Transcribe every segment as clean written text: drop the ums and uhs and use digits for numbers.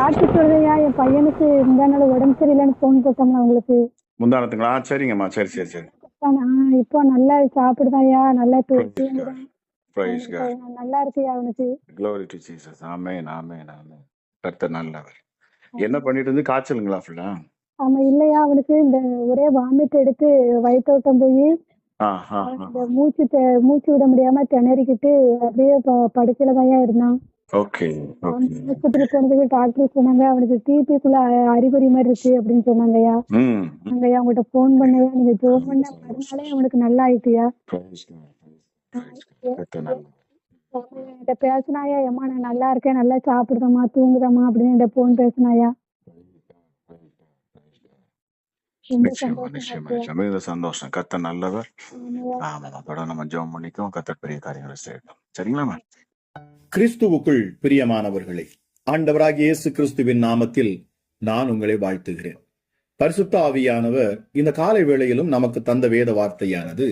Doctor சொல்றதையா என் பையனுக்கு இந்த நாள் உடம்பு சரியில்லைன்னு போன் போட்டோம்னா உங்களுக்கு. முந்தானத்துங்களா? சரிங்கம்மா, சரி சரி சரி. இப்போ நல்லா சாப்பிடுதாயா, நல்லா Praise God. தூங்குதான். Praise God. நல்லா இருக்குயா அவனுக்கு. Glory to Jesus. Amen, amen, amen. கர்த்தர் நல்லவர். என்ன பண்ணிட்டு இருந்து காய்ச்சலுங்களா ஃபுல்லா? ஆமா இல்லையா, அவனுக்கு இந்த ஒரே வாமிட் எடுத்து வயிற்றோட்டம் போய் இந்த மூச்சு விட முடியாம திணறிக்கிட்டு அப்படியே படுக்கையிலதாயா இருந்தான். Okay okay. ஆஸ்பத்திரி போனதுக்கு டாக்டர் சொன்னாங்க அவனுக்கு டிபிக்குள்ள அறிகுறி மாதிரி இருக்கு அப்படின்னு சொன்னாங்கய்யா. அங்கய்யா உங்கள்கிட்ட போன் பண்ணையா, நீங்க ஜோம் பண்ண மறுநாளே அவனுக்கு நல்லா ஆயிட்டுயா. என்கிட்ட பேசினாயா, ஏமா நான் நல்லா இருக்கேன், நல்லா சாப்பிடுதம்மா தூங்குதம்மா அப்படின்னு என்கிட்ட போன் பேசினாயா. சந்தோஷம். கர்த்தர் நல்லவர். ஆமா, நம்ம ஜெபம் பண்ணிக்கோம். கர்த்தர் பெரிய காரியங்களை செய்யட்டும். சரிங்களா? கிறிஸ்துவுக்குள் பிரியமானவர்களே, ஆண்டவராகிய இயேசு கிறிஸ்துவின் நாமத்தில் நான் உங்களை வாழ்த்துகிறேன். பரிசுத்த ஆவியானவர் இந்த காலை வேளையிலும் நமக்கு தந்த வேத வார்த்தையானது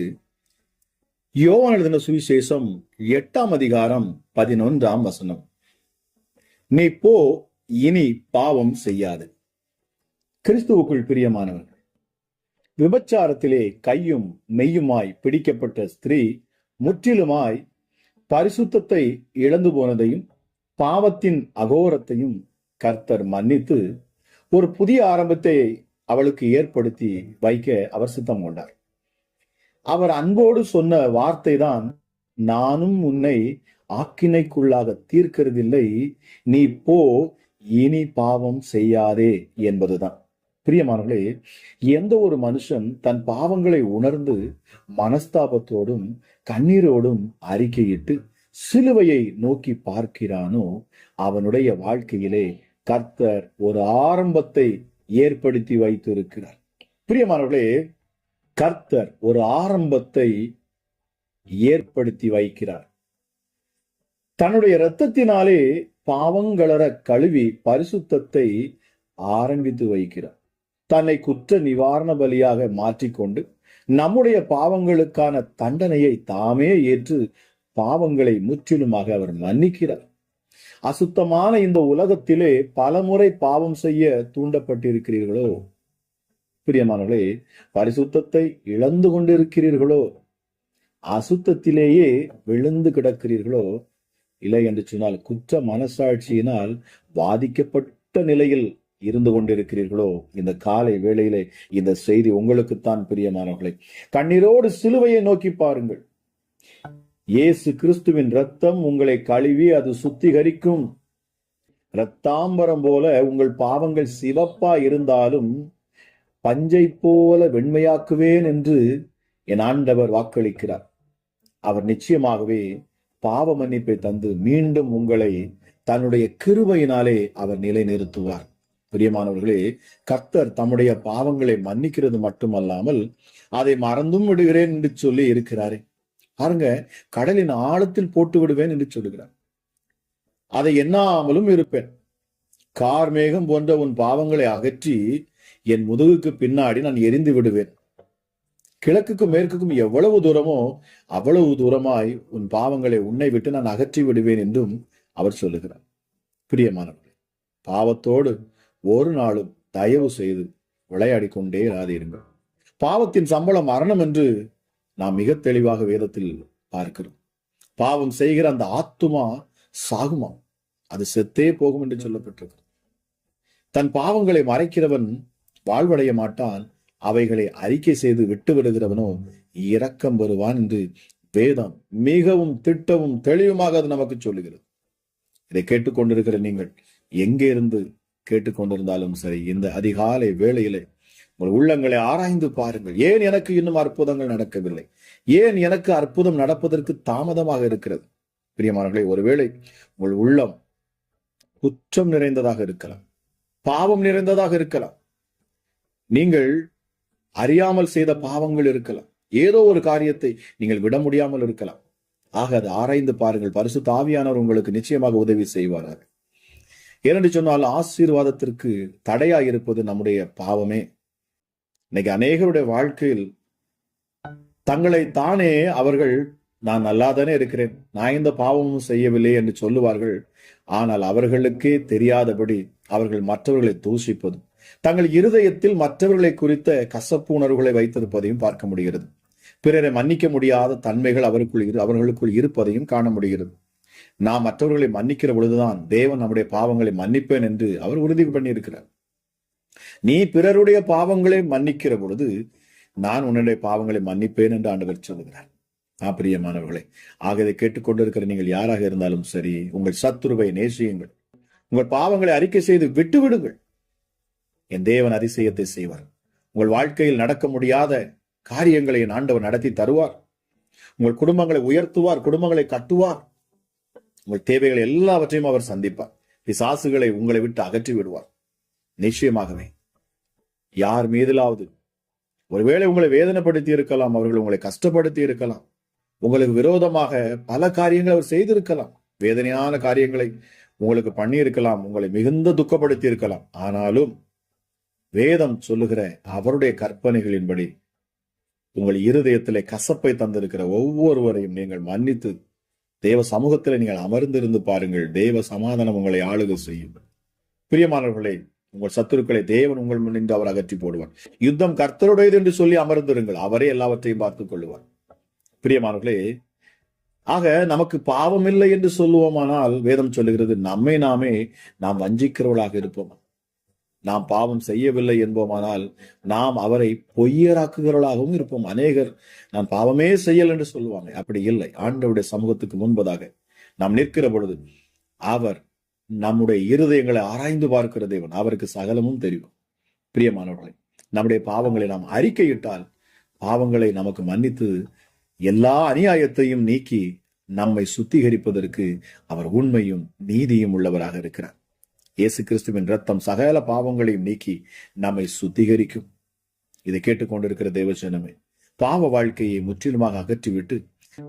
யோவான் எழுதின சுவிசேஷம் 8ஆம் அதிகாரம் 11ஆம் வசனம். நீ போ, இனி பாவம் செய்யாது. கிறிஸ்துவுக்குள் பிரியமானவர்கள், விபச்சாரத்திலே கையும் மெய்யுமாய் பிடிக்கப்பட்ட ஸ்திரீ முற்றிலுமாய் பரிசுத்தத்தை இழந்து போனதையும் பாவத்தின் அகோரத்தையும் கர்த்தர் மன்னித்து ஒரு புதிய ஆரம்பத்தை அவளுக்கு ஏற்படுத்தி வைக்க அவர் சித்தம் கொண்டார். அவர் அன்போடு சொன்ன வார்த்தை தான், நானும் உன்னை ஆக்கினைக்குள்ளாக தீர்க்கிறதில்லை, நீ போ, இனி பாவம் செய்யாதே என்பதுதான். பிரியமானவர்களே, எந்த ஒரு மனுஷன் தன் பாவங்களை உணர்ந்து மனஸ்தாபத்தோடும் கண்ணீரோடும் அறிக்கையிட்டு சிலுவையை நோக்கி பார்க்கிறானோ அவனுடைய வாழ்க்கையிலே கர்த்தர் ஒரு ஆரம்பத்தை ஏற்படுத்தி வைத்திருக்கிறார். பிரியமானவர்களே, கர்த்தர் ஒரு ஆரம்பத்தை ஏற்படுத்தி வைக்கிறார். தன்னுடைய இரத்தத்தினாலே பாவங்களற கழுவி பரிசுத்தத்தை ஆரம்பித்து வைக்கிறார். தன்னை குற்ற நிவாரண பலியாக மாற்றிக்கொண்டு நம்முடைய பாவங்களுக்கான தண்டனையை தாமே ஏற்று பாவங்களை முற்றிலுமாக அவர் மன்னிக்கிறார். அசுத்தமான இந்த உலகத்திலே பலமுறை பாவம் செய்ய தூண்டப்பட்டிருக்கிறீர்களோ? பிரியமானவர்களே, பரிசுத்தத்தை இழந்து கொண்டிருக்கிறீர்களோ? அசுத்தத்திலேயே விழுந்து கிடக்கிறீர்களோ? இல்லை என்று சொன்னால் குற்ற மனசாட்சியினால் பாதிக்கப்பட்ட நிலையில் இருந்து கொண்டிருக்கிறீர்களோ? இந்த காலை வேளையிலே இந்த செய்தி உங்களுக்குத்தான் பிரியமானவர்களே. கண்ணீரோடு சிலுவையை நோக்கி பாருங்கள். இயேசு கிறிஸ்துவின் இரத்தம் உங்களை கழுவி அது சுத்திகரிக்கும். இரத்தாம்பரம் போல உங்கள் பாவங்கள் சிவப்பா இருந்தாலும் பஞ்சை போல வெண்மையாக்குவேன் என்று என் ஆண்டவர் வாக்களிக்கிறார். அவர் நிச்சயமாகவே பாவ மன்னிப்பை தந்து மீண்டும் உங்களை தன்னுடைய கிருபையினாலே அவர் நிலைநிறுத்துவார். பிரியமானவர்களே, கர்த்தர் தம்முடைய பாவங்களை மன்னிக்கிறது மட்டுமல்லாமல் அதை மறந்தும் விடுகிறேன் என்று சொல்லி இருக்கிறாரே. பாருங்க, கடலின் ஆழத்தில் போட்டு விடுவேன் என்று சொல்லுகிறார். அதை எண்ணாமலும் இருப்பேன். கார் மேகம் போன்ற உன் பாவங்களை அகற்றி என் முதுகுக்கு பின்னாடி நான் எரிந்து விடுவேன். கிழக்குக்கும் மேற்குக்கும் எவ்வளவு தூரமோ அவ்வளவு தூரமாய் உன் பாவங்களை உன்னை விட்டு நான் அகற்றி விடுவேன் என்றும் அவர் சொல்லுகிறார். பிரியமானவர்களே, பாவத்தோடு ஒரு நாளும் தயவு செய்து விளையாடி கொண்டே இராதீருங்கள். பாவத்தின் சம்பளம் மரணம் என்று நாம் மிக தெளிவாக வேதத்தில் பார்க்கிறோம். பாவம் செய்கிற அந்த ஆத்துமா சாகுமா, அது செத்தே போகும் என்று சொல்லப்பட்டிருக்கு. தன் பாவங்களை மறைக்கிறவன் வாழ்வடைய மாட்டான், அவைகளை அறிக்கை செய்து விட்டு விடுகிறவனோ இரக்கம் வருவான் என்று வேதம் மிகவும் திட்டமும் தெளிவுமாக அது நமக்கு சொல்லுகிறது. இதை கேட்டுக்கொண்டிருக்கிற நீங்கள் எங்கே இருந்து கேட்டுக்கொண்டிருந்தாலும் சரி, இந்த அதிகாலை வேளையிலே உங்கள் உள்ளங்களை ஆராய்ந்து பாருங்கள். ஏன் எனக்கு இன்னும் அற்புதங்கள் நடக்கவில்லை? ஏன் எனக்கு அற்புதம் நடப்பதற்கு தாமதமாக இருக்கிறது? பிரியமானவர்களே, ஒருவேளை உங்கள் உள்ளம் குற்றம் நிறைந்ததாக இருக்கலாம், பாவம் நிறைந்ததாக இருக்கலாம், நீங்கள் அறியாமல் செய்த பாவங்கள் இருக்கலாம், ஏதோ ஒரு காரியத்தை நீங்கள் விட முடியாமல் இருக்கலாம். ஆக அதை ஆராய்ந்து பாருங்கள். பரிசுத்த ஆவியானவர் உங்களுக்கு நிச்சயமாக உதவி செய்வார்கள். ஏனென்று சொன்னால் ஆசீர்வாதத்திற்கு தடையா இருப்பது நம்முடைய பாவமே. இன்னைக்கு அநேகருடைய வாழ்க்கையில் தங்களை தானே அவர்கள் நான் நல்லாதானே இருக்கிறேன், நான் இந்த பாவமும் செய்யவில்லை என்று சொல்லுவார்கள். ஆனால் அவர்களுக்கே தெரியாதபடி அவர்கள் மற்றவர்களை தூஷிப்பதும் தங்கள் இருதயத்தில் மற்றவர்களை குறித்த கசப்பு உணர்வுகளை வைத்திருப்பதையும் பார்க்க முடிகிறது. பிறரை மன்னிக்க முடியாத தன்மைகள் அவர்களுக்குள் இருப்பதையும் காண முடிகிறது. நாம் மற்றவர்களை மன்னிக்கிற பொழுதுதான் தேவன் நம்முடைய பாவங்களை மன்னிப்பேன் என்று அவர் உறுதி பண்ணியிருக்கிறார். நீ பிறருடைய பாவங்களை மன்னிக்கிற பொழுது நான் உன்னுடைய பாவங்களை மன்னிப்பேன் என்று ஆண்டவர் சொல்லுகிறார். பிரியமானவர்களே, ஆக இதை கேட்டுக்கொண்டிருக்கிற நீங்கள் யாராக இருந்தாலும் சரி, உங்கள் சத்துருவை நேசியுங்கள், உங்கள் பாவங்களை அறிக்கை செய்து விட்டுவிடுங்கள். என் தேவன் அதிசயத்தை செய்வார். உங்கள் வாழ்க்கையில் நடக்க முடியாத காரியங்களை என் ஆண்டவர் நடத்தி தருவார். உங்கள் குடும்பங்களை உயர்த்துவார், குடும்பங்களை கட்டுவார். உங்கள் தேவைகள் எல்லாவற்றையும் அவர் சந்திப்பார். பிசாசுகளை உங்களை விட்டு அகற்றி விடுவார். நிச்சயமாகவே யார் மீதிலாவது ஒருவேளை உங்களை வேதனைப்படுத்தி இருக்கலாம், அவர்கள் உங்களை கஷ்டப்படுத்தி இருக்கலாம், உங்களுக்கு விரோதமாக பல காரியங்களை அவர் செய்திருக்கலாம், வேதனையான காரியங்களை உங்களுக்கு பண்ணியிருக்கலாம், உங்களை மிகுந்த துக்கப்படுத்தி இருக்கலாம். ஆனாலும் வேதம் சொல்லுகிற அவருடைய கற்பனைகளின்படி உங்கள் இருதயத்திலே கசப்பை தந்திருக்கிற ஒவ்வொருவரையும் நீங்கள் மன்னித்து தேவ சமூகத்தில் நீங்கள் அமர்ந்திருந்து பாருங்கள். தேவ சமாதானம் உங்களை ஆளுகை செய்யும். பிரியமானவர்களே, உங்கள் சத்துருக்களை தேவன் உங்கள் முன்னின்று அவர் அகற்றி போடுவார். யுத்தம் கர்த்தருடையது என்று சொல்லி அமர்ந்திருங்கள், அவரே எல்லாவற்றையும் பார்த்துக் கொள்ளுவார். பிரியமானவர்களே, ஆக நமக்கு பாவம் இல்லை என்று சொல்லுவோமானால் வேதம் சொல்லுகிறது நாம் வஞ்சிக்கிறவர்களாக இருப்போம். நாம் பாவம் செய்யவில்லை என்போமானால் நாம் அவரை பொய்யராக்குகிறவர்களாகவும் இருப்போம். அநேகர் நான் பாவமே செய்யல் என்று சொல்லுவாங்க. அப்படி இல்லை. ஆண்டவருடைய சமூகத்துக்கு முன்பதாக நாம் நிற்கிற பொழுது அவர் நம்முடைய இருதயங்களை ஆராய்ந்து பார்க்கிற தேவன். அவருக்கு சகலமும் தெரியும். பிரியமானவர்களே, நம்முடைய பாவங்களை நாம் அறிக்கையிட்டால் பாவங்களை நமக்கு மன்னித்து எல்லா அநியாயத்தையும் நீக்கி நம்மை சுத்திகரிப்பதற்கு அவர் உண்மையும் நீதியும் உள்ளவராக இருக்கிறார். இயேசு கிறிஸ்துவின் இரத்தம் சகல பாவங்களையும் நீக்கி நம்மை சுத்திகரிக்கும். இதை கேட்டுக்கொண்டிருக்கிற தேவஜனமே, பாவ வாழ்க்கையை முற்றிலுமாக அகற்றிவிட்டு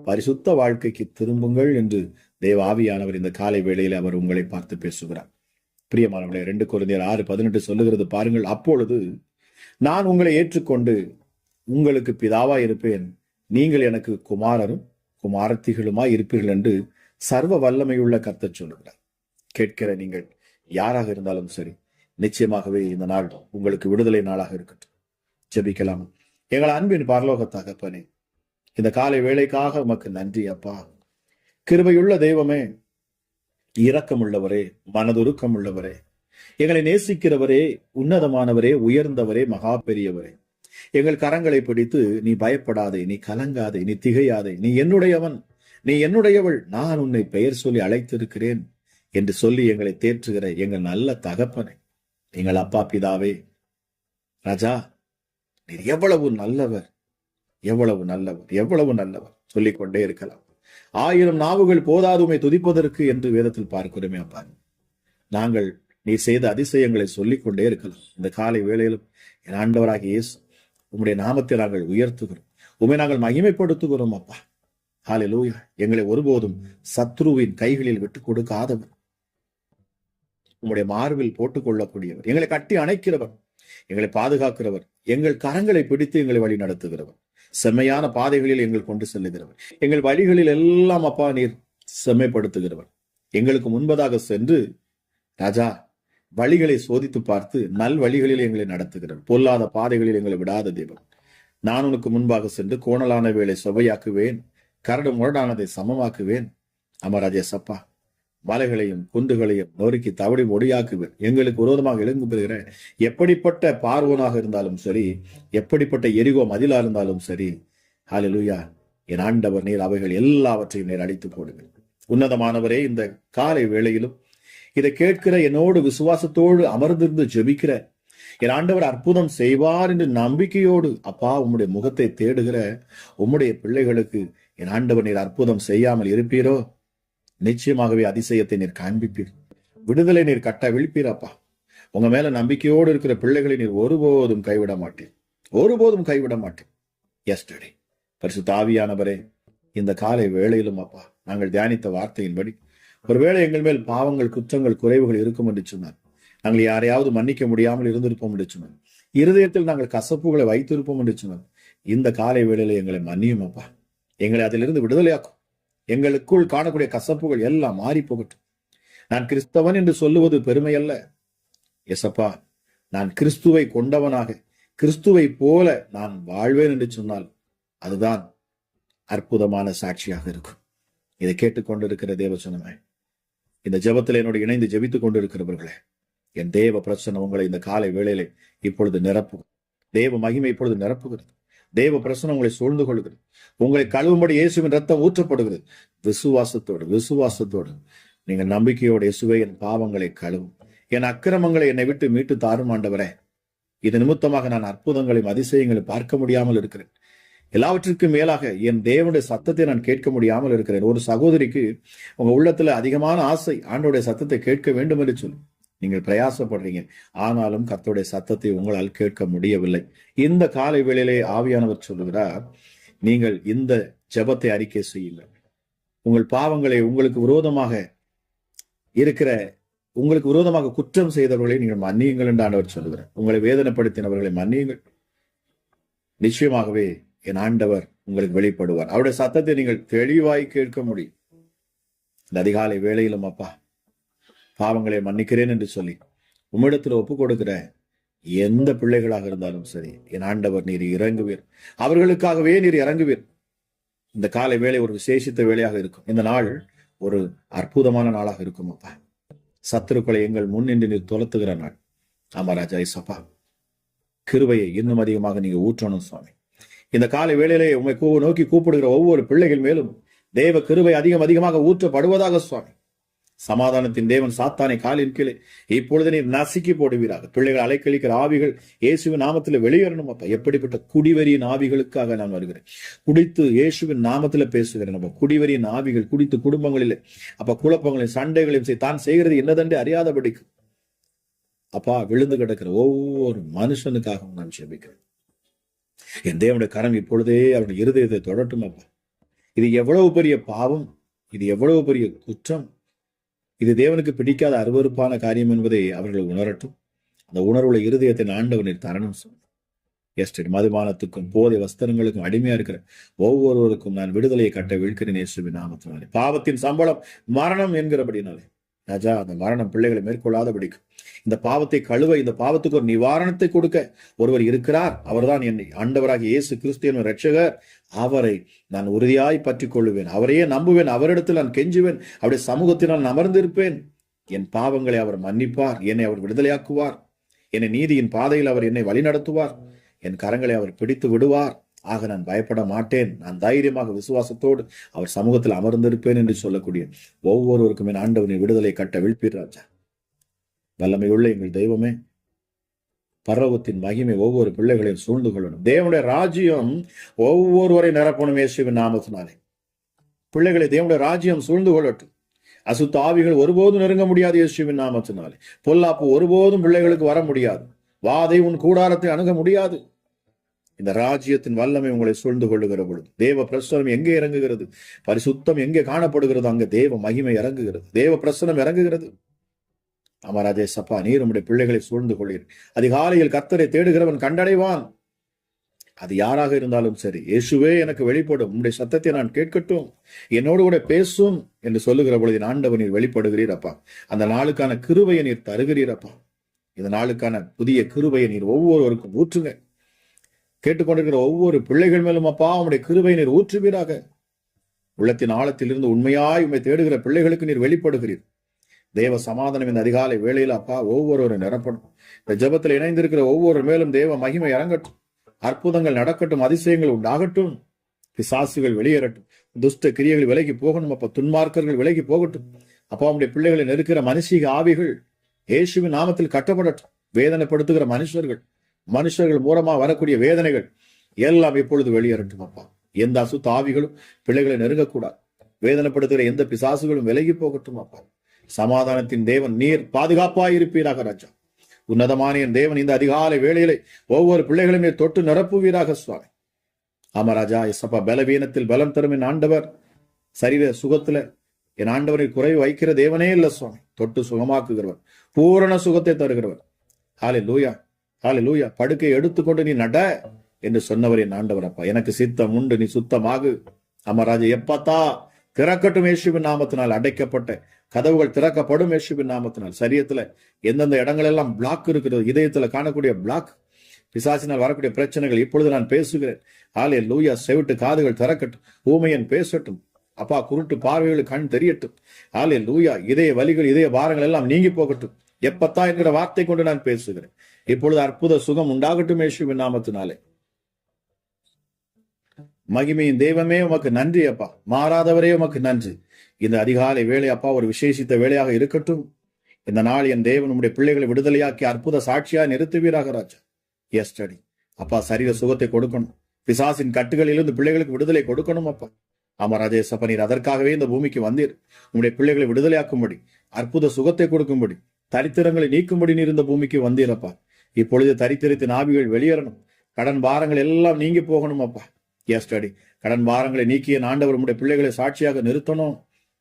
பரிசுத்த வாழ்க்கைக்கு திரும்புங்கள் என்று தேவ ஆவியானவர் இந்த காலை வேளையில் அவர் உங்களை பார்த்து பேசுகிறார். பிரியமானவர்களே, 2 கொரிந்தியர் 6:18 சொல்லுகிறது பாருங்கள். அப்பொழுது நான் உங்களை ஏற்றுக்கொண்டு உங்களுக்கு பிதாவாய் இருப்பேன், நீங்கள் எனக்கு குமாரரும் குமாரத்திகளுமாய் இருப்பீர்கள் என்று சர்வ வல்லமையுள்ள கர்த்தர் சொல்லுகிறார். கேட்கிற நீங்கள் யாராக இருந்தாலும் சரி, நிச்சயமாகவே இந்த நாள் உங்களுக்கு விடுதலை நாளாக இருக்கட்டும். ஜெபிக்கலாம். எங்கள் அன்பின் பரலோக தகப்பனே, இந்த காலை வேளைக்காக உமக்கு நன்றி அப்பா. கிருபையுள்ள தெய்வமே, இரக்கமுள்ளவரே, மனதுருக்கம் உள்ளவரே, எங்களை நேசிக்கிறவரே, உன்னதமானவரே, உயர்ந்தவரே, மகா பெரியவரே, எங்கள் கரங்களை பிடித்து நீ பயப்படாதே, நீ கலங்காதே, நீ திகையாதே, நீ என்னுடையவன், நீ என்னுடையவள், நான் உன்னை பெயர் சொல்லி அழைத்திருக்கிறேன் என்று சொல்லி எங்களை தேற்றுகிற எங்கள் நல்ல தகப்பனே, எங்கள் அப்பா பிதாவே, ராஜா, நீர் எவ்வளவு நல்லவர், எவ்வளவு நல்லவர், எவ்வளவு நல்லவர் சொல்லிக்கொண்டே இருக்கலாம். 1000 நாவுகள் போதாதுமை துதிப்பதற்கு என்று வேதத்தில் பார்க்கிறோமே அப்பா. நாங்கள் நீ செய்த அதிசயங்களை சொல்லிக்கொண்டே இருக்கலாம். இந்த காலை வேளையிலும் என் ஆண்டவராகிய இயேசு உம்முடைய நாமத்தை நாங்கள் உயர்த்துகிறோம், உம்மை நாங்கள் மகிமைப்படுத்துகிறோம் அப்பா. ஹல்லேலூயா. எங்களை ஒருபோதும் சத்ருவின் கைகளில் விட்டுக் கொடுக்காதவர், உம்முடைய மார்பில் போட்டுக் கொள்ளக்கூடியவர், எங்களை கட்டி அணைக்கிறவர், எங்களை பாதுகாக்கிறவர், எங்கள் கரங்களை பிடித்து எங்களை வழி நடத்துகிறவர், செம்மையான பாதைகளில் எங்கள் கொண்டு செல்லுகிறவர், எங்கள் வழிகளில் எல்லாம் அப்பா நீர் செம்மைப்படுத்துகிறவர், எங்களுக்கு முன்பதாக சென்று ராஜா வழிகளை சோதித்து பார்த்து நல் வழிகளில் எங்களை நடத்துகிறவர், பொல்லாத பாதைகளில் எங்களை விடாத தேவன். நான் உனக்கு முன்பாக சென்று கோணலான வேலை செவ்வையாக்குவேன், கரடு முரடானதை சமமாக்குவேன். அமராஜே சப்பா, மலைகளையும் குன்றுகளையும் நொறுக்கி தவடி ஒடியாக்குவேன். எங்களுக்கு விரோதமாக எழும்புகிற எப்படிப்பட்ட பார்வோனாக இருந்தாலும் சரி, எப்படிப்பட்ட எரிகோ மதிலா இருந்தாலும் சரி, ஹல்லேலூயா, என் ஆண்டவர் நீர் அவைகள் எல்லாவற்றையும் நீர் அடித்து போடுங்கள். உன்னதமானவரே, இந்த காலை வேளையிலும் இதை கேட்கிற என்னோடு விசுவாசத்தோடு அமர்ந்திருந்து ஜெபிக்கிற என் ஆண்டவர் அற்புதம் செய்வார் என்று நம்பிக்கையோடு அப்பா உம்முடைய முகத்தை தேடுகிற உம்முடைய பிள்ளைகளுக்கு என் ஆண்டவர் நீர் அற்புதம் செய்யாமல் இருப்பீரோ? நிச்சயமாகவே அதிசயத்தை நீர் காண்பிப்பீர், விடுதலை நீர் கட்ட விழிப்பீரப்பா. உங்க மேல நம்பிக்கையோடு இருக்கிற பிள்ளைகளை நீர் ஒருபோதும் கைவிட மாட்டேன், ஒருபோதும் கைவிட மாட்டேன். எஸ்டர்டே பரிசுத்த ஆவியானவரே, இந்த காலை வேளையிலும் அப்பா நாங்கள் தியானித்த வார்த்தையின்படி ஒருவேளை எங்கள் மேல் பாவங்கள், குற்றங்கள், குறைவுகள் இருக்கும் என்று சொன்னார், நாங்கள் யாரையாவது மன்னிக்க முடியாமல் இருந்திருப்போம் என்று சொன்னார், இருதயத்தில் நாங்கள் கசப்புகளை வைத்திருப்போம் என்று சொன்னார், இந்த காலை வேளையில எங்களை மன்னியும் அப்பா, எங்களை அதிலிருந்து விடுதலையாக்கும். எங்களுக்குள் காணக்கூடிய கசப்புகள் எல்லாம் மாறி போகட்டும். நான் கிறிஸ்தவன் என்று சொல்லுவது பெருமை அல்ல, எசப்பா, நான் கிறிஸ்துவை கொண்டவனாக கிறிஸ்துவை போல நான் வாழ்வேன் என்று சொன்னால் அதுதான் அற்புதமான சாட்சியாக இருக்கும். இதை கேட்டுக்கொண்டிருக்கிற தேவசனமே, இந்த ஜெபத்தில் என்னோட இணைந்து ஜெபித்துக் கொண்டிருக்கிறவர்களே, என் தேவ பிரசன்னம் உங்களை இந்த காலை வேளையிலே இப்பொழுது நிரப்புகிறது. தேவ மகிமை இப்பொழுது நிரப்புகிறது. தேவ பிரசன்னம் உங்களை சூழ்ந்து கொள்கிறது. உங்களை கழுவும்படி இயேசுவின் ரத்தம் ஊற்றப்படுகிறது. விசுவாசத்தோடு நீங்கள் நம்பிக்கையோடு, இயேசுவே என் பாவங்களை கழுவும், என் அக்கிரமங்களை என்னை விட்டு மீட்டு தாரும் ஆண்டவரே, இது நிமித்தமாக நான் அற்புதங்களையும் அதிசயங்களையும் பார்க்க முடியாமல் இருக்கிறேன். எல்லாவற்றிற்கும் மேலாக என் தேவனுடைய சத்தத்தை நான் கேட்க முடியாமல் இருக்கிறேன். ஒரு சகோதரிக்கு உங்க உள்ளத்துல அதிகமான ஆசை, ஆண்டோடைய சத்தத்தை கேட்க வேண்டும் என்று சொல்லி நீங்கள் பிரயாசப்படுறீங்க. ஆனாலும் கர்த்தருடைய சத்தத்தை உங்களால் கேட்க முடியவில்லை. இந்த காலை வேளையிலே ஆவியானவர் சொல்லுகிறார், நீங்கள் இந்த ஜெபத்தை அறிக்கை செய்யுங்கள். உங்கள் பாவங்களை, உங்களுக்கு விரோதமாக குற்றம் செய்தவர்களை நீங்கள் மன்னியுங்கள் என்று ஆண்டவர் சொல்லுகிறார். உங்களை வேதனைப்படுத்தினவர்களை மன்னியுங்கள். நிச்சயமாகவே என் ஆண்டவர் உங்களுக்கு வெளிப்படுவார். அவருடைய சத்தத்தை நீங்கள் தெளிவாய் கேட்க முடியும். இந்த அதிகாலை வேளையிலும் அப்பா, பாவங்களை மன்னிக்கிறேன் என்று சொல்லி உம்மிடத்தில் ஒப்பு கொடுக்கிற எந்த பிள்ளைகளாக இருந்தாலும் சரி, என் ஆண்டவர் நீர் இறங்குவீர். அவர்களுக்காகவே நீர் இறங்குவீர். இந்த காலை வேளை ஒரு விசேஷித்த வேளையாக இருக்கும். இந்த நாள் ஒரு அற்புதமான நாளாக இருக்கும் அப்பா. சத்துருக்களை எங்கள் முன் நின்று நீர் துரத்துகிற நாள். ஆமா ராஜா இயேசப்பா, கிருபையை இன்னும் அதிகமாக நீங்க ஊற்றணும் சுவாமி. இந்த காலை வேளையிலே உண்மை நோக்கி கூப்பிடுகிற ஒவ்வொரு பிள்ளைகள் மேலும் தேவ கிருபை அதிகமாக ஊற்றப்படுவதாக சுவாமி. சமாதானத்தின் தேவன் சாத்தானை காலின் கீழே இப்பொழுது நீர் நசுக்கி போடுவீராக. பிள்ளைகள் அலைக்கழிக்கிற ஆவிகள் இயேசுவின் நாமத்தில் வெளியேறணும் அப்பா. எப்படிப்பட்ட குடிவரியின் ஆவிகளுக்காக நான் வருகிறேன். குடித்து இயேசுவின் நாமத்துல பேசுகிறேன் அப்ப. குடிவரியின் ஆவிகள் குடித்து குடும்பங்களிலே அப்ப குழப்பங்களையும் சண்டைகளையும் தான் செய்கிறது என்னதென்று அறியாதபடிக்கு அப்பா விழுந்து கிடக்கிற ஒவ்வொரு மனுஷனுக்காகவும் நான் ஜெபிக்கிறேன். என் தேவனுடைய கரம் இப்பொழுதே அவருடைய இருதயத்தை தொடட்டும் அப்பா. இது எவ்வளவு பெரிய பாவம், இது எவ்வளவு பெரிய குற்றம், இது தேவனுக்கு பிடிக்காத அருவருப்பான காரியம் என்பதை அவர்கள் உணரட்டும். அந்த உணர்வுள்ள இருதயத்தை ஆண்டவனின் தரணும். மதுபானத்துக்கும் போதை வஸ்திரங்களுக்கும் அடிமையா இருக்கிற ஒவ்வொருவருக்கும் நான் விடுதலையை கட்ட வீழ்கிறேன் இயேசுவின் நாமத்தினாலே. பாவத்தின் சம்பளம் மரணம் என்கிறபடினாலே ராஜா, அந்த மரணம் பிள்ளைகளை மேற்கொள்ளாதபடிக்கும் இந்த பாவத்தை கழுவ, இந்த பாவத்துக்கு ஒரு நிவாரணத்தை கொடுக்க ஒருவர் இருக்கிறார். அவர்தான் என்னை ஆண்டவராக இயேசு கிறிஸ்து என்ற இரட்சகர். அவரை நான் உறுதியாய் பற்றி கொள்ளுவேன். அவரையே நம்புவேன். அவரிடத்தில் நான் கெஞ்சுவேன். அவருடைய சமூகத்தில் நான் அமர்ந்திருப்பேன். என் பாவங்களை அவர் மன்னிப்பார். என்னை அவர் விடுதலையாக்குவார். என்னை நீதியின் பாதையில் அவர் என்னை வழிநடத்துவார். என் கரங்களை அவர் பிடித்து விடுவார். ஆக நான் பயப்பட மாட்டேன். நான் தைரியமாக விசுவாசத்தோடு அவர் சமூகத்தில் அமர்ந்திருப்பேன் என்று சொல்லக்கூடிய ஒவ்வொருவருக்கும் என் ஆண்டவனின் விடுதலை கட்ட விழ்ப்பீர் ராஜா. வல்லமையுள்ள எங்கள் தெய்வமே, பரலோகத்தின் மகிமை ஒவ்வொரு பிள்ளைகளையும் சூழ்ந்து கொள்ளணும். தேவனுடைய ராஜ்யம் ஒவ்வொருவரை நிரப்பணும் இயேசுவின் நாமத்தினாலே. பிள்ளைகளை தேவனுடைய ராஜ்யம் சூழ்ந்து கொள்ளட்டும். அசுத்த ஆவிகள் ஒருபோதும் நெருங்க முடியாது இயேசுவின் நாமத்தினாலே. பொல்லாப்பு ஒருபோதும் பிள்ளைகளுக்கு வர முடியாது. வாதை உன் கூடாரத்தை அணுக முடியாது. இந்த ராஜ்யத்தின் வல்லமை உங்களை சூழ்ந்து கொள்ளுகிற பொழுது தேவ பிரசனம் எங்கே இறங்குகிறது, பரிசுத்தம் எங்கே காணப்படுகிறது, அங்க தேவ மகிமை இறங்குகிறது, தேவ பிரசனம் இறங்குகிறது. அமராஜே சப்பா, நீர் உம்முடைய பிள்ளைகளை சூழ்ந்து கொள்ளீர். அதிகாலையில் கர்த்தரை தேடுகிறவன் கண்டடைவான். அது யாராக இருந்தாலும் சரி, இயேசுவே எனக்கு வெளிப்படும், உம்முடைய சத்தத்தை நான் கேட்கட்டும், என்னோடு கூட பேசும் என்று சொல்லுகிற பொழுது ஆண்டவர் நீர் வெளிப்படுகிறீர் அப்பா. அந்த நாளுக்கான கிருபையை நீர் தருகிறீர் அப்பா. இந்த நாளுக்கான புதிய கிருபையை நீர் ஒவ்வொருவருக்கும் ஊற்றுங்க. கேட்டுக்கொண்டிருக்கிற ஒவ்வொரு பிள்ளைகள் மேலும் அப்பா உம்முடைய கிருபையை நீர் ஊற்றுவீராக. உள்ளத்தின் ஆழத்திலிருந்து உண்மையாய் உம்மை தேடுகிற பிள்ளைகளுக்கு நீர் வெளிப்படுகிறீர். தேவ சமாதானம் இந்த அதிகாலை வேளையில் அப்பா ஒவ்வொருவரும் நிரப்படும். இந்த ஜெபத்தில் இணைந்திருக்கிற ஒவ்வொரு மேலும் தேவ மகிமை இறங்கட்டும். அற்புதங்கள் நடக்கட்டும். அதிசயங்கள் உண்டாகட்டும். பிசாசுகள் வெளியேறட்டும். துஷ்ட கிரியைகள் விலகி போகணும் அப்பா. துன்மார்க்கர்கள் விலகி போகட்டும் அப்பா. உம்முடைய பிள்ளைகளை நெருக்கிற மனுஷீக ஆவிகள் இயேசுவின் நாமத்தில் கட்டப்படட்டும். வேதனைப்படுத்துகிற மனுஷர்கள் மூலமா வரக்கூடிய வேதனைகள் எல்லாம் இப்பொழுது வெளியேறட்டும் அப்பா. எந்த அசுத்த ஆவிகளும் பிள்ளைகளை நெருங்கக்கூடாது. வேதனைப்படுத்துகிற எந்த பிசாசுகளும் விலகி போகட்டும் அப்பா. சமாதானத்தின் தேவன் நீர் பாதுகாப்பாய் இருப்பீராக ராஜா. உன்னதமான என் தேவன் இந்த அதிகாலை வேளையிலே ஒவ்வொரு பிள்ளைகளையும் நீர் தொட்டு நிரப்புவீராக சுவாமி. ஆமா ராஜா எசப்பா, பலவீனத்தில் பலம் தரும் என் ஆண்டவர். சரீர சுகத்துல என் ஆண்டவரை குறைவு வைக்கிற தேவனே இல்ல சுவாமி. தொட்டு சுகமாக்குகிறவர், பூரண சுகத்தை தருகிறவர். ஹல்லேலூயா, ஹல்லேலூயா. படுக்கை எடுத்துக்கொண்டு நீ நட என்று சொன்னவர் என் ஆண்டவர் அப்பா. எனக்கு சித்தம் உண்டு, நீ சுத்தமாகு. அமராஜா எப்பத்தா திறக்கட்டும் இயேசுவின் நாமத்தினால். அடைக்கப்பட்ட கதவுகள் திறக்கப்படும் இயேசுவின் நாமத்தினால். சரீரத்துல எந்தெந்த இடங்கள் எல்லாம் பிளாக் இருக்கிறது, இதயத்துல காணக்கூடிய பிளாக், பிசாசினால் வரக்கூடிய பிரச்சனைகள் இப்பொழுது நான் பேசுகிறேன். ஹல்லேலூயா. செவிட்டு காதுகள் திறக்கட்டும், ஊமையன் பேசட்டும், அப்பா குருட்டு பார்வைகள் கண் தெரியட்டும். ஹல்லேலூயா. இதய வலிகள், இதய பாரங்கள் எல்லாம் நீங்கி போகட்டும். எப்பத்தா என்கிற வார்த்தை கொண்டு நான் பேசுகிறேன். இப்பொழுது அற்புத சுகம் உண்டாகட்டும் இயேசுவின் நாமத்தினாலே. மகிமையின் தெய்வமே உமக்கு நன்றி அப்பா, மாறாதவரே உமக்கு நன்றி. இந்த அதிகாலை வேலை அப்பா ஒரு விசேஷித்த வேலையாக இருக்கட்டும். இந்த நாள் என் தேவன் உம்முடைய பிள்ளைகளை விடுதலையாக்கி அற்புத சாட்சியா நிறுத்துவீராக ராஜா. எஸ்டடி அப்பா சரீர சுகத்தை கொடுக்கணும், பிசாசின் கட்டுகளிலிருந்து பிள்ளைகளுக்கு விடுதலை கொடுக்கணும் அப்பா. ஆமா ராஜேசப்பா, நீர் அதற்காகவே இந்த பூமிக்கு வந்தீர். உம்முடைய பிள்ளைகளை விடுதலையாக்கும்படி, அற்புத சுகத்தை கொடுக்கும்படி, தரித்திரங்களை நீக்கும்படி நீர் இந்த பூமிக்கு வந்தீரப்பா. இப்பொழுது தரித்திரத்தின் ஆவிகள் வெளியேறணும், கடன் பாரங்கள் எல்லாம் நீங்கி போகணும் அப்பா. எஸ்டடி கடன் பாரங்களை நீக்கிய ஆண்டவர் உம்முடைய பிள்ளைகளை சாட்சியாக நிறுத்தணும்.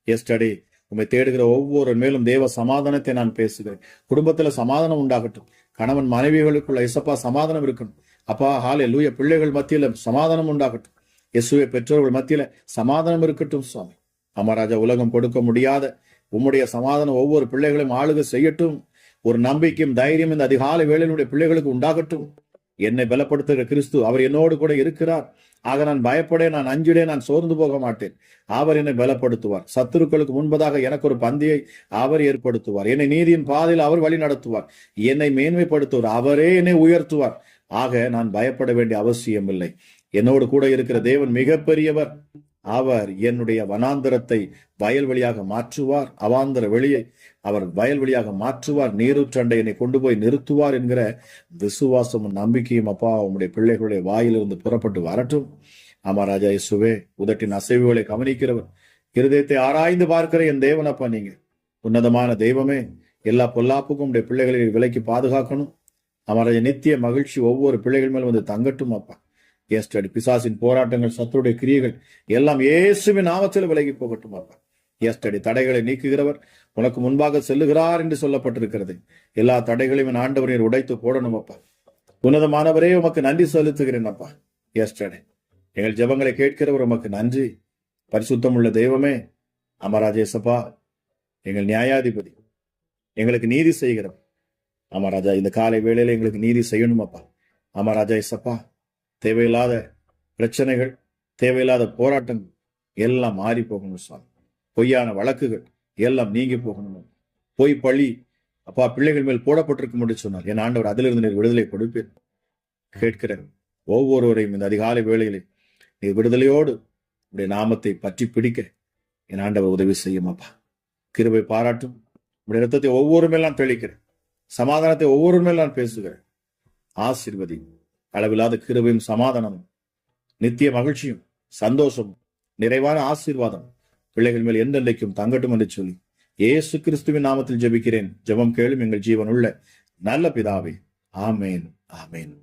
எஸ்டடி உம்மை தேடுகிற ஒவ்வொரு மேலும் தேவ சமாதானத்தை நான் பேசுகிறேன். குடும்பத்துல சமாதானம் உண்டாகட்டும், கணவன் மனைவிகளுக்குள்ள இயேசப்பா சமாதானம் இருக்கணும் அப்பா. ஹல்லேலூயா. பிள்ளைகள் மத்தியில சமாதானம் உண்டாகட்டும். இயேசுவை பெற்றோர்கள் மத்தியில சமாதானம் இருக்கட்டும் சுவாமி. அமராஜா, உலகம் கொடுக்க முடியாத உம்முடைய சமாதானம் ஒவ்வொரு பிள்ளைகளையும் ஆளுகை செய்யட்டும். ஒரு நம்பிக்கையும் தைரியம் இந்த அதிகாலை வேளையினுடைய பிள்ளைகளுக்கு உண்டாகட்டும். என்னை பலப்படுத்துகிற கிறிஸ்து அவர் என்னோடு கூட இருக்கிறார். ஆக நான் பயப்படேன், நான் அஞ்சிடேன், நான் சோர்ந்து போக மாட்டேன். அவர் என்னை பலப்படுத்துவார். சத்துருக்களுக்கு முன்பதாக எனக்கு ஒரு பந்தியை அவர் ஏற்படுத்துவார். என்னை நீதியின் பாதையில் அவர் வழி நடத்துவார். என்னை மேன்மைப்படுத்துவார். அவரே என்னை உயர்த்துவார். ஆக நான் பயப்பட வேண்டிய அவசியம் இல்லை. என்னோடு கூட இருக்கிற தேவன் மிகப்பெரியவர். அவர் என்னுடைய வனாந்தரத்தை வயல்வெளியாக மாற்றுவார், அவாந்தர வெளியை அவர் வயல்வெளியாக மாற்றுவார், நீரூற்றண்டை என்னை கொண்டு போய் நிறுத்துவார் என்கிற விசுவாசமும் நம்பிக்கையும் அப்பா உம்முடைய பிள்ளைகளுடைய வாயிலிருந்து புறப்பட்டு வரட்டும். ஆமா ராஜா இயேசுவே, உதட்டின் அசைவுகளை கவனிக்கிறவர், இருதயத்தை ஆராய்ந்து பார்க்கிற என் தேவன் அப்பா, நீங்க உன்னதமான தெய்வமே. எல்லா பொல்லாப்புக்கும் உடைய பிள்ளைகளை விலைக்கு பாதுகாக்கணும். அமராஜா, நித்திய மகிழ்ச்சி ஒவ்வொரு பிள்ளைகள் மேலும் வந்து தங்கட்டும் அப்பா. எஸ்டடி பிசாசின் போராட்டங்கள், சத்துருடைய கிரியைகள் எல்லாம் இயேசுவின் நாமத்தில் விலகி போகட்டும் அப்பா. எஸ்டடி தடைகளை நீக்குகிறவர் உனக்கு முன்பாக செல்லுகிறார் என்று சொல்லப்பட்டிருக்கிறது. எல்லா தடைகளையும் ஆண்டவரை உடைத்து போடணும் அப்பா. உன்னதமானவரே உமக்கு நன்றி செலுத்துகிறேன் அப்பா. எஸ்டடி எங்கள் ஜெபங்களை கேட்கிறவர் உமக்கு நன்றி. பரிசுத்தம் உள்ள தெய்வமே, அமராஜேசப்பா எங்கள் நியாயாதிபதி, எங்களுக்கு நீதி செய்கிறவர். அமராஜா, இந்த காலை வேளையில எங்களுக்கு நீதி செய்யணும் அப்பா. அமராஜா இசப்பா, தேவையில்லாத பிரச்சனைகள், தேவையில்லாத போராட்டங்கள் எல்லாம் மாறி போகணும் சுவாமி. பொய்யான வழக்குகள் எல்லாம் நீங்கி போகணும். பொய் பழி அப்பா பிள்ளைகள் மேல் போடப்பட்டிருக்கும் என்று சொன்னார். என் ஆண்டவர் அதிலிருந்து நீர் விடுதலை கொடுப்பேன். கேட்கிறேன் ஒவ்வொருவரையும் இந்த அதிகாலை வேளையிலே நீர் விடுதலையோடு உடைய நாமத்தை பற்றி பிடிக்க என் ஆண்டவர் உதவி செய்யும் அப்பா. கிருபை பாராட்டும். உடைய ரத்தத்தை ஒவ்வொரு மேல் நான் தெளிக்கிறேன். சமாதானத்தை ஒவ்வொரு மேல் நான் பேசுகிறேன். ஆசீர்வதி. அளவில்லாத கிருபையும் சமாதானமும், நித்திய மகிழ்ச்சியும் சந்தோஷமும் நிறைவான ஆசீர்வாதம் பிள்ளைகள் மேல் எந்தெந்தைக்கும் தங்கட்டும் என்று சொல்லி இயேசு கிறிஸ்துவின் நாமத்தில் ஜெபிக்கிறேன். ஜெபம் கேளும் எங்கள் ஜீவனுள்ள நல்ல பிதாவே. ஆமேன், ஆமேன்.